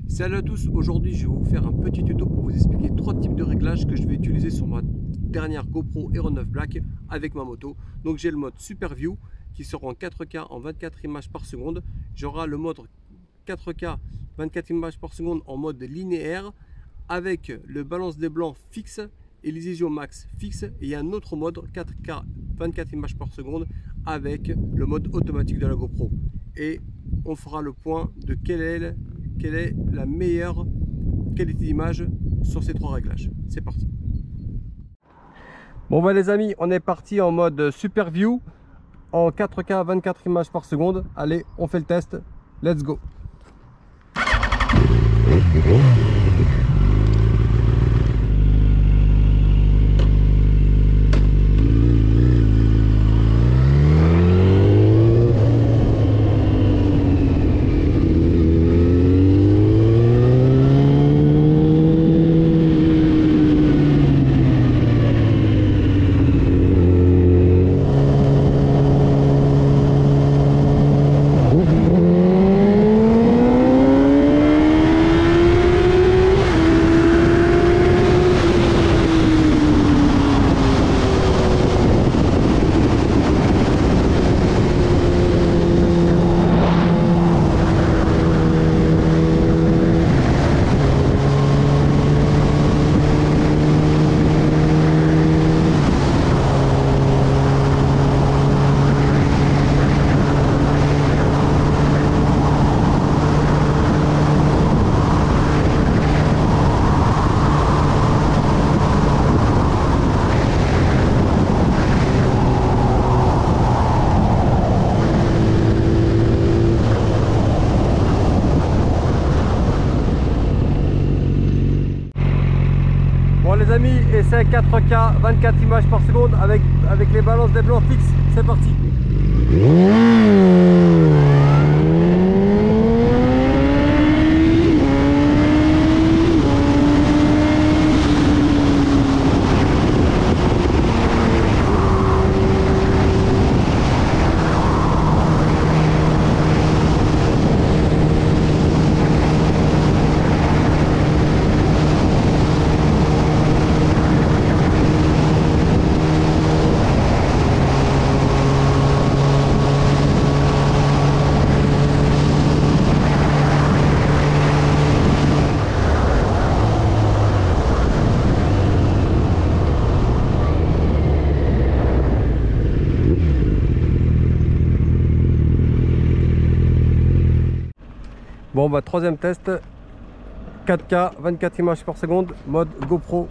Salut à tous, aujourd'hui je vais vous faire un petit tuto pour vous expliquer trois types de réglages que je vais utiliser sur ma dernière GoPro Hero 9 Black avec ma moto. Donc j'ai le mode Super View qui sera en 4K en 24 images par seconde. J'aurai le mode 4K 24 images par seconde en mode linéaire avec le balance des blancs fixe et les ISO max fixe. Et un autre mode 4K 24 images par seconde avec le mode automatique de la GoPro. Et on fera le point de quelle est la meilleure qualité d'image sur ces trois réglages. C'est parti. Bon les amis, on est parti en mode Super View en 4K 24 images par seconde. Allez, on fait le test. Let's go. Bon les amis, essai 4K 24 images par seconde avec les balances des blancs fixes. C'est parti. Bon troisième test, 4K 24 images par seconde, mode GoPro.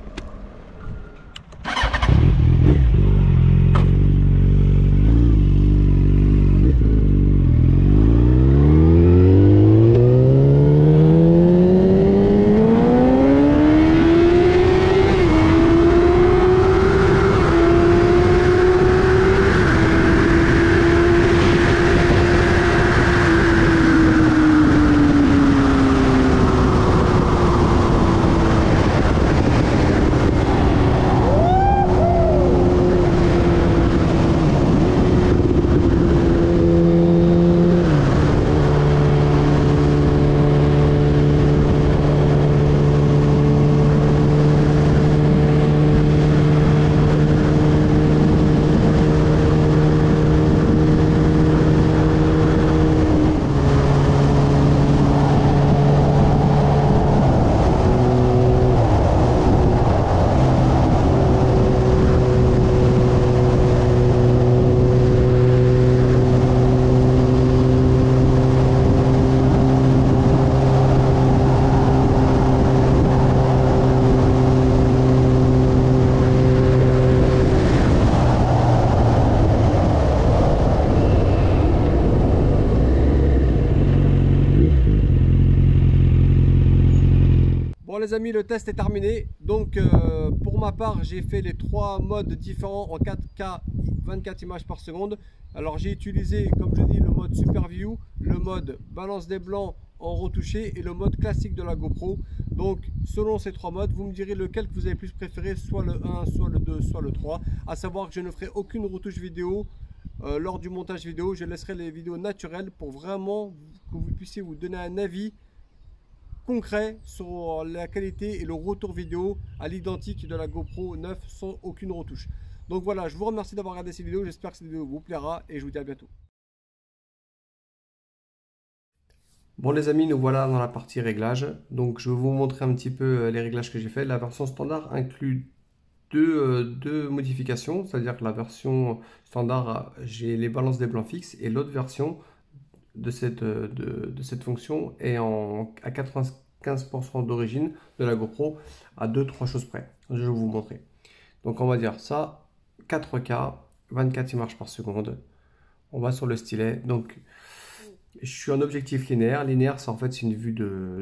Bon les amis, le test est terminé. Donc pour ma part, j'ai fait les trois modes différents en 4K 24 images par seconde. Alors j'ai utilisé, comme je dis, le mode Super View, le mode balance des blancs en retouché et le mode classique de la GoPro. Donc selon ces trois modes, vous me direz lequel que vous avez plus préféré, soit le 1, soit le 2, soit le 3. À savoir que je ne ferai aucune retouche vidéo lors du montage vidéo. Je laisserai les vidéos naturelles pour vraiment que vous puissiez vous donner un avis concret sur la qualité et le retour vidéo à l'identique de la GoPro 9 sans aucune retouche. Donc voilà, je vous remercie d'avoir regardé cette vidéo, j'espère que cette vidéo vous plaira et je vous dis à bientôt. Bon les amis, nous voilà dans la partie réglage. Donc je vais vous montrer un petit peu les réglages que j'ai fait. La version standard inclut deux modifications, c'est-à-dire que la version standard, j'ai les balances des blancs fixes et l'autre version de cette fonction est à 95% d'origine de la GoPro à 2-3 choses près. Je vais vous montrer. Donc on va dire ça, 4K, 24 images par seconde. On va sur le stylet. Donc je suis en objectif linéaire. Linéaire, c'est en fait une vue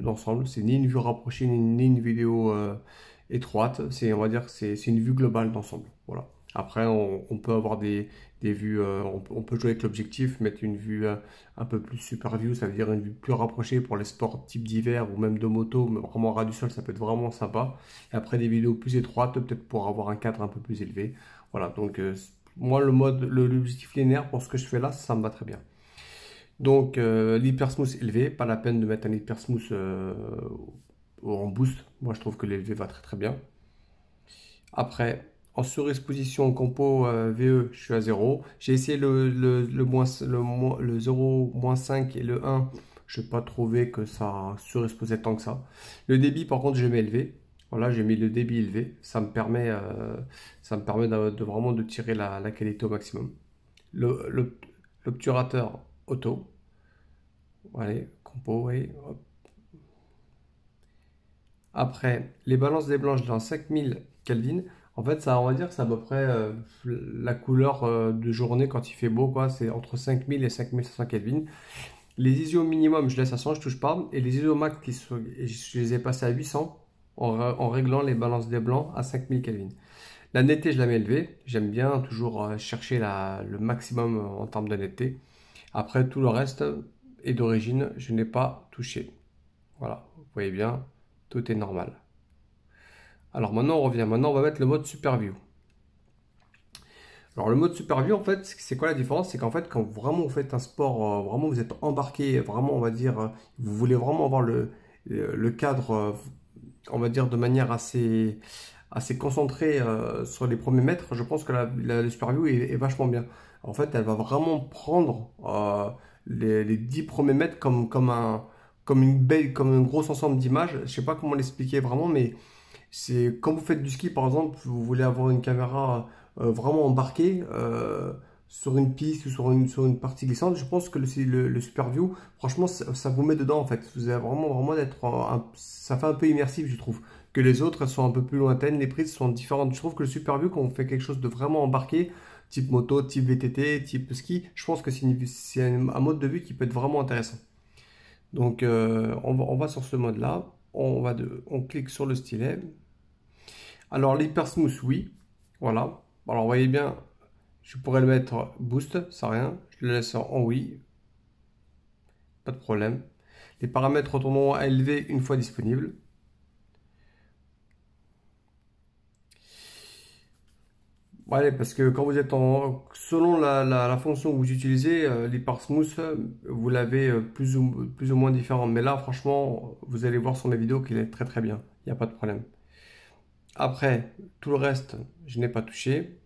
d'ensemble. C'est ni une vue rapprochée ni une vidéo étroite. On va dire que c'est une vue globale d'ensemble. Voilà. Après, on peut avoir des vues, on peut jouer avec l'objectif, mettre une vue un peu plus super view, ça veut dire une vue plus rapprochée pour les sports type d'hiver ou même de moto, mais vraiment ras du sol, ça peut être vraiment sympa. Et après, des vidéos plus étroites, peut-être pour avoir un cadre un peu plus élevé. Voilà, donc moi, l'objectif linéaire pour ce que je fais là, ça me va très bien. Donc, l'hypersmooth élevé, pas la peine de mettre un hypersmooth en boost. Moi, je trouve que l'élevé va très très bien. Après, en surexposition compo VE, je suis à 0. J'ai essayé le 0, 5 et le 1. Je n'ai pas trouvé que ça surexposait tant que ça. Le débit, par contre, je mets élevé. Voilà, j'ai mis le débit élevé. Ça me permet de vraiment de tirer la qualité au maximum. L'obturateur auto. Allez, compo, oui. Hop. Après, les balances des blanches dans 5000 Kelvin. En fait, ça, on va dire que c'est à peu près la couleur de journée quand il fait beau, quoi. C'est entre 5000 et 5500 Kelvin. Les ISO minimum, je laisse à 100, je touche pas. Et les ISO max, je les ai passés à 800 en réglant les balances des blancs à 5000 Kelvin. La netteté, je la mets élevée. J'aime bien toujours chercher le maximum en termes de netteté. Après, tout le reste est d'origine, je n'ai pas touché. Voilà, vous voyez bien, tout est normal. Alors maintenant, on revient. Maintenant, on va mettre le mode Super View. Alors le mode Super View, en fait, c'est quoi la différence? C'est qu'en fait, quand vraiment vous faites un sport, vraiment vous êtes embarqué, vraiment, on va dire, vous voulez vraiment avoir le cadre, on va dire, de manière assez concentrée sur les premiers mètres, je pense que le Super View est vachement bien. En fait, elle va vraiment prendre les 10 premiers mètres comme un gros ensemble d'images. Je sais pas comment l'expliquer vraiment, mais c'est quand vous faites du ski, par exemple, vous voulez avoir une caméra vraiment embarquée sur une piste ou sur une partie glissante. Je pense que le Super View, franchement, ça vous met dedans en fait. Vous avez vraiment d'être, ça fait un peu immersif, je trouve. Que les autres, elles sont un peu plus lointaines, les prises sont différentes. Je trouve que le Super View, quand on fait quelque chose de vraiment embarqué, type moto, type VTT, type ski, je pense que c'est un mode de vue qui peut être vraiment intéressant. Donc, on va sur ce mode-là. On clique sur le stylet. Alors l'hyper smooth, oui. Voilà. Alors vous voyez bien, je pourrais le mettre boost, ça rien. Je le laisse en oui. Pas de problème. Les paramètres retourneront à élever une fois disponibles. Voilà, parce que quand vous êtes selon la fonction que vous utilisez, l'hyper smooth, vous l'avez plus ou moins différent. Mais là, franchement, vous allez voir sur mes vidéos qu'il est très très bien. Il n'y a pas de problème. Après, tout le reste, je n'ai pas touché.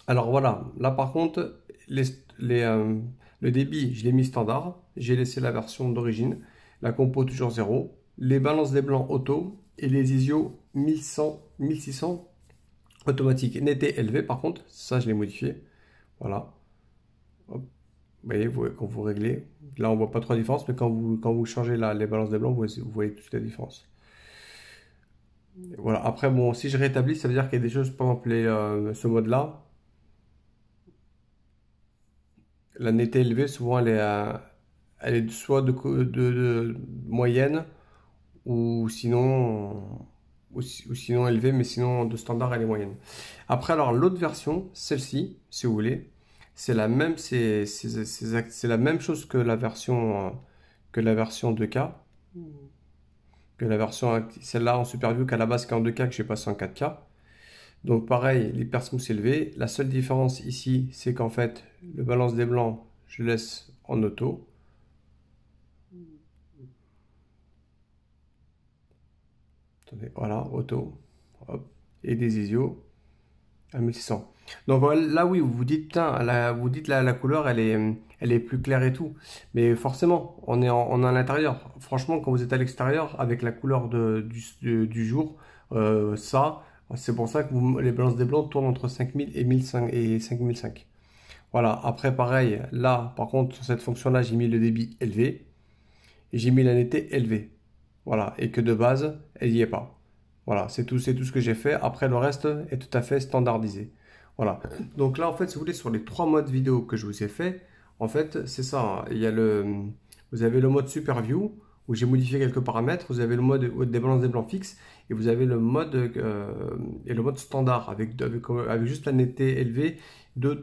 Alors voilà, là par contre, le débit, je l'ai mis standard. J'ai laissé la version d'origine. La compo toujours 0. Les balances des blancs auto et les ISO 1100, 1600 automatique. Netteté élevé par contre, ça je l'ai modifié. Voilà. Hop. Vous voyez, quand vous réglez, là on voit pas trop la différence, mais quand vous changez les balances des blancs, vous voyez toute la différence. Voilà. Après, bon, si je rétablis, ça veut dire qu'il y a des choses, par exemple, ce mode-là. La netteté élevée, souvent, elle est soit de moyenne ou sinon élevée, mais sinon de standard, elle est moyenne. Après, alors l'autre version, celle-ci, si vous voulez, c'est la même chose que la version 2K, que la version celle-là en Super View qu'à la base qui est en 2K que j'ai passé en 4K. Donc pareil, l'hypersmooth élevé. La seule différence ici, c'est qu'en fait, le balance des blancs, je laisse en auto. Attendez, voilà, auto, hop, et des ISO à 1600. Donc voilà, là oui, vous vous dites, putain, vous dites la couleur, elle est plus claire et tout. Mais forcément, on est à l'intérieur. Franchement, quand vous êtes à l'extérieur, avec la couleur du jour, ça, c'est pour ça que les balances des blancs tournent entre 5000 et 1005 et 5005. Voilà, après pareil, là, par contre, sur cette fonction-là, j'ai mis le débit élevé et j'ai mis la netteté élevée. Voilà, et que de base, elle n'y est pas. Voilà, c'est tout ce que j'ai fait. Après, le reste est tout à fait standardisé. Voilà. Donc là, en fait, si vous voulez, sur les trois modes vidéo que je vous ai fait, en fait, c'est ça, hein. Vous avez le mode Super View où j'ai modifié quelques paramètres. Vous avez le mode des balances des blancs fixes et vous avez le mode standard avec juste la netteté élevée,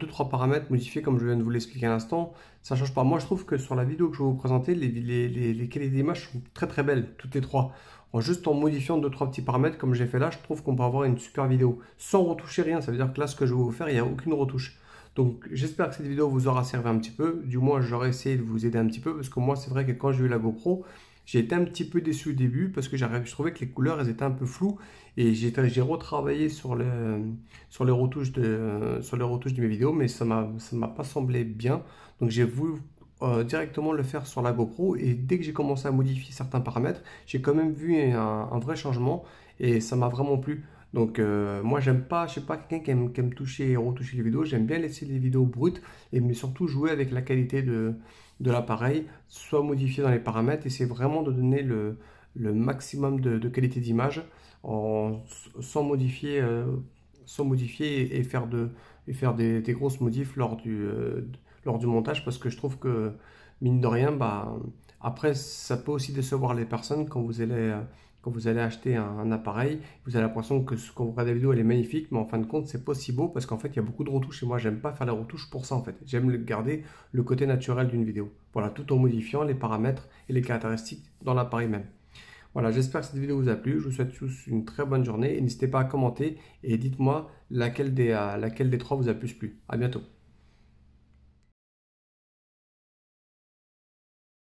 trois paramètres modifiés comme je viens de vous l'expliquer à l'instant. Ça change pas. Moi, je trouve que sur la vidéo que je vais vous présenter, les qualités d'image sont très très belles, toutes les trois. Juste en modifiant deux trois petits paramètres comme j'ai fait là, je trouve qu'on peut avoir une super vidéo sans retoucher rien. Ça veut dire que là, ce que je vais vous faire, il n'y a aucune retouche. Donc, j'espère que cette vidéo vous aura servi un petit peu. Du moins, j'aurais essayé de vous aider un petit peu parce que moi, c'est vrai que quand j'ai eu la GoPro, j'ai été un petit peu déçu au début parce que je trouvais que les couleurs elles étaient un peu floues et j'ai retravaillé sur les retouches de mes vidéos, mais ça m'a pas semblé bien. Donc j'ai voulu directement le faire sur la GoPro et dès que j'ai commencé à modifier certains paramètres, j'ai quand même vu un vrai changement et ça m'a vraiment plu. Donc moi j'aime pas, je suis pas quelqu'un qui aime toucher et retoucher les vidéos, j'aime bien laisser les vidéos brutes mais surtout jouer avec la qualité de l'appareil, soit modifier dans les paramètres, et c'est vraiment de donner le maximum de qualité d'image sans modifier, et faire des grosses modifs lors du montage parce que je trouve que mine de rien, bah, après ça peut aussi décevoir les personnes quand vous allez acheter un appareil, vous avez l'impression que quand vous regardez la vidéo elle est magnifique, mais en fin de compte c'est pas si beau parce qu'en fait il y a beaucoup de retouches et moi j'aime pas faire les retouches pour ça en fait. J'aime garder le côté naturel d'une vidéo. Voilà, tout en modifiant les paramètres et les caractéristiques dans l'appareil même. Voilà, j'espère que cette vidéo vous a plu. Je vous souhaite tous une très bonne journée et n'hésitez pas à commenter et dites-moi laquelle des trois vous a plus plu. À bientôt.